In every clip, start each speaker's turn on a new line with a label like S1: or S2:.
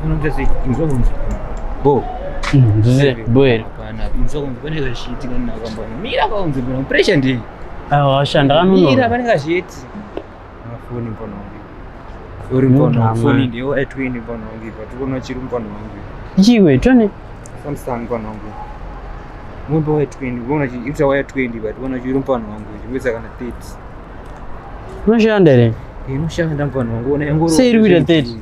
S1: unomtasi inzokunzi bo
S2: ndize boyera
S1: kana inzokunzi vanenge shiti kana kwamba mira kaunzi bona pressure ndi
S2: washanda kanuno
S1: mira vanenge shiti afoni mpono uri mpono foni ndio etwini mpono ngipa tukono chiri mpono wangu
S2: chiwe tone
S1: Samsung mpono wangu mumbo etwini bona chi ita wa 20 but bona chiri mpono wangu chimweza kana 30
S2: unoshanda le
S1: inoshanda mpono wangu ona engoro
S2: sei ruida 30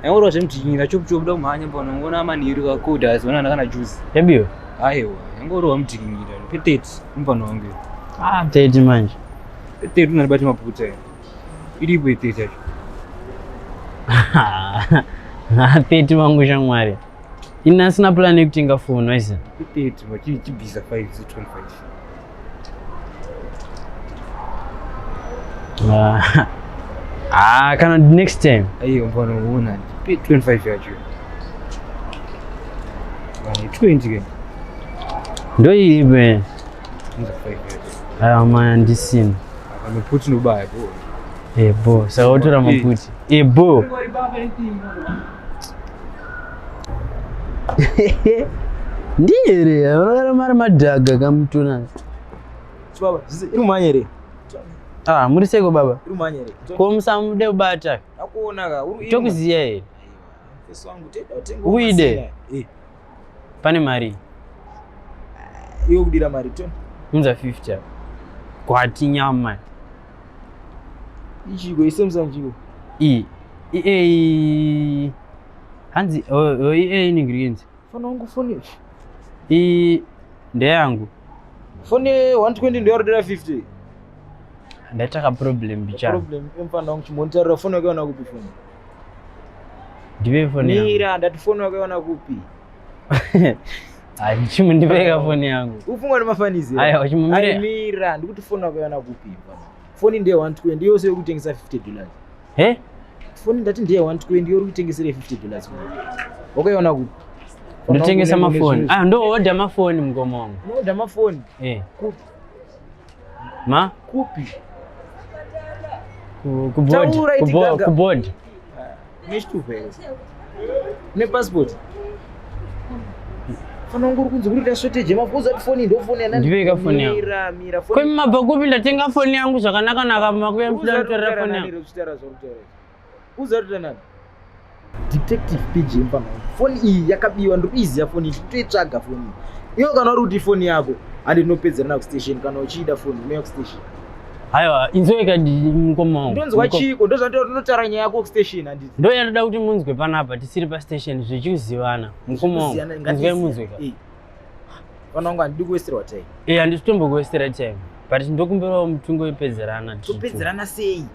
S1: engoro zvemutinyira chokuchobuda kumhanya mpono ngona amaniri kakoda azona kana juice
S2: yabio
S1: aiwa engoro wamutinyira pe 30 mpono wangu
S2: 30 manje
S1: 30 unabati maputa iripo 30 acho
S2: 30 wangu shamwari ina sina plan yekutenga phone waisa
S1: 30 chibisa 5 25
S2: kana next time
S1: aiyo mfano uona 25 yacho bani 20 ke
S2: ndo ibe
S1: nza 5 yacho
S2: man ndisini
S1: ameputi nobaya bo
S2: bo sakaotora maputi bo ndire unogara mari madhaga kamutuna
S1: baba irumanyere
S2: muri seko baba
S1: irumanyere
S2: ko musamude kubata
S1: akuona ka uri
S2: tokuziya here
S1: pesa wangu teda utenga
S2: uide pane mari
S1: iyo kudira mari ton
S2: unza 50 kwati nyama
S1: ichiko isemsang chiko
S2: hanzi ingredients
S1: fona wangu foni
S2: ndeyangu
S1: foni 120 ndio order 50
S2: ndataka problem bicha
S1: problem emfana wangu chimontarira foni yake wana kupi foni
S2: ndive foni yangu
S1: mira ndati foni yake wana kupi
S2: chimu ndiveka foni yangu
S1: ufungwa ni mafanizi
S2: aya chimumire
S1: mira ndikuti foni yake wana kupi foni ndiye 120 yose yokutengesa $50 foni ndati ndiye 120 yori kutengesera $50 wakaiona kupi
S2: ndotengesa mafoni ndo order mafoni mgomongo
S1: order mafoni kupi
S2: ma
S1: kupi
S2: kuboard
S1: nishtupe ne passport fona nguru kunze kuri tashoteje mafuza foni ndo foni yana
S2: ndiveka foni yangu
S1: mira foni
S2: kwa mabva kupi ndatenga foni yangu zvakanaka naka makuya mfudatora foni yangu
S1: uzaruta nani detective PG mpana foni iyi yakabiwa ndikuiziya foni iyi toitsvaga foni iyo kana uri kuti foni yako andinopedzera na station kana uchida foni unoya station
S2: aiwa inzoeka mkomo
S1: ndonzwa chiko ndozvandinotaura nyaya yako station handiti
S2: ndo yanoda kuti munzwe panapa tisiri pa station zvichizivana mkomo nzwe munzweka
S1: kana wangu handidi kuwesterwa time
S2: handisi tombokuwestera time but ndokumbirawo mutungo wepedzerana
S1: topedzerana sei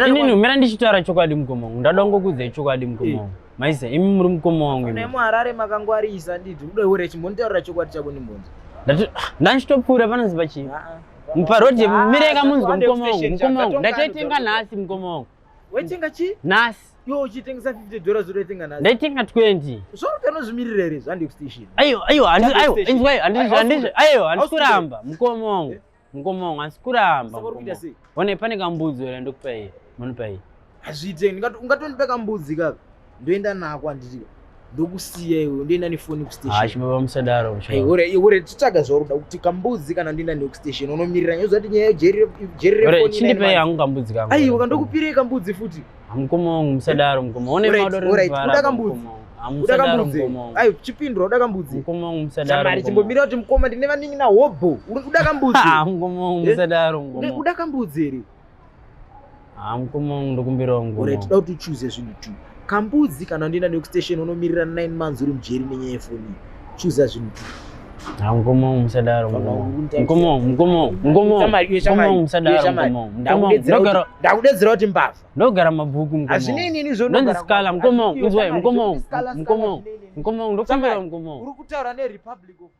S2: inini umira ndichitaura chokwadi mkomo wangu ndada ngokudzai chokwadi mkomo wangu maisa imi muri mkomo wangu
S1: ine muHarare makangwarisa nditi kuda ure chimontaurira chokwadi chako nimbonzo
S2: ndanchitopfuura panonzi pachii muparodi mireka munzwe mkomo wangu ndataitenga nhasi mkomo wangu
S1: waitenga chi
S2: nhasi
S1: yo uchitengesa $50 uroitenga nhasi
S2: ndaitenga 20
S1: zvorutanozvimirira here zvandi kustation
S2: handikuramba mkomo wangu handikuramba one pane kambudzi ora ndokupai munopai
S1: hazviite ungatondipa kambudzi kaka ndoenda nako handiti ndokusiya iwe ndoenda nefoni kustation
S2: chibaba musadaro
S1: ure titsvaga zvaruda kuti kambudzi kana ndoenda nekustation unomirira nyozvati nyaya
S2: chindipei hangu kambudzi kangu
S1: aiwa kandokupirei kambudzi futi
S2: mkomo wangu musadaro mkomo one
S1: uda kambudzi ai chipindura uda kambudzi
S2: mkomo wangu musadaro
S1: mari chimbomirira kuti mukoma ndine vaningi na hobo uda kambudzi
S2: mkomo wangu musadaro mkomo
S1: uda kambudzi here
S2: mkomo wangu ndokumbirawo mkomo
S1: toda kuti uchuze zvinhu tu kambudzi kana ndoenda nekustation unomirira 9 months uri mujeri nenyaya yefoni chuza zvinhu tu
S2: mkomo wangu musadaro
S1: ndakudedzera kuti mbavha
S2: ndogara mabhuku
S1: hazvineinini
S2: zvononzi Scala mkomo wangu inzwai mkomo wangu ndokumbirawo mkomo wangu
S1: uri kutaura nerepublic of